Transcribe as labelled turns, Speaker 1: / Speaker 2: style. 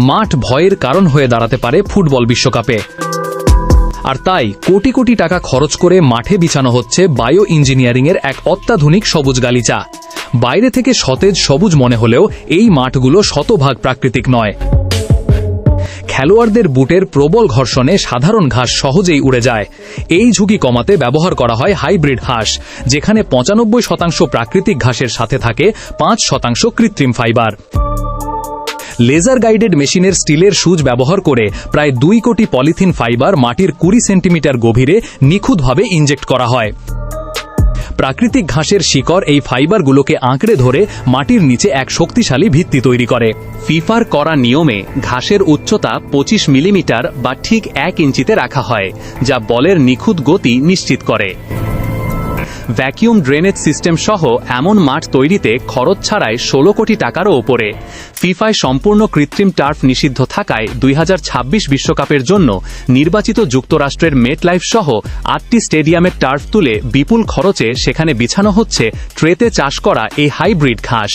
Speaker 1: মাঠ ভয়ের কারণ হয়ে দাঁড়াতে পারে ফুটবল বিশ্বকাপে। আর তাই কোটি কোটি টাকা খরচ করে মাঠে বিছানো হচ্ছে বায়ো ইঞ্জিনিয়ারিংয়ের এক অত্যাধুনিক সবুজ গালিচা। বাইরে থেকে সতেজ সবুজ মনে হলেও এই মাঠগুলো শতভাগ প্রাকৃতিক নয়। খেলোয়াড়দের বুটের প্রবল ঘর্ষণে সাধারণ ঘাস সহজেই উড়ে যায়। এই ঝুঁকি কমাতে ব্যবহার করা হয় হাইব্রিড ঘাস, যেখানে 95% প্রাকৃতিক ঘাসের সাথে থাকে 5% কৃত্রিম ফাইবার। লেজার গাইডেড মেশিনের স্টিলের সুচ ব্যবহার করে প্রায় 2 কোটি পলিথিন ফাইবার মাটির 20 সেন্টিমিটার গভীরে নিখুঁতভাবে ইনজেক্ট করা হয়। প্রাকৃতিক ঘাসের শিকড় এই ফাইবারগুলোকে আঁকড়ে ধরে মাটির নিচে এক শক্তিশালী ভিত্তি তৈরি করে।
Speaker 2: ফিফার করা নিয়মে ঘাসের উচ্চতা 25 মিলিমিটার বা ঠিক 1 ইঞ্চিতে রাখা হয়, যা বলের নিখুঁত গতি নিশ্চিত করে। ভ্যাকিউম ড্রেনেজ সিস্টেম সহ এমন মাঠ তৈরিতে খরচ ছাড়াই 16 কোটি টাকারও ওপরে। ফিফায় সম্পূর্ণ কৃত্রিম টার্ফ নিষিদ্ধ থাকায় 2026 বিশ্বকাপের জন্য নির্বাচিত যুক্তরাষ্ট্রের মেটলাইফ সহ 8টি স্টেডিয়ামের টার্ফ তুলে বিপুল খরচে সেখানে বিছানো হচ্ছে ট্রেতে চাষ করা এই হাইব্রিড ঘাস।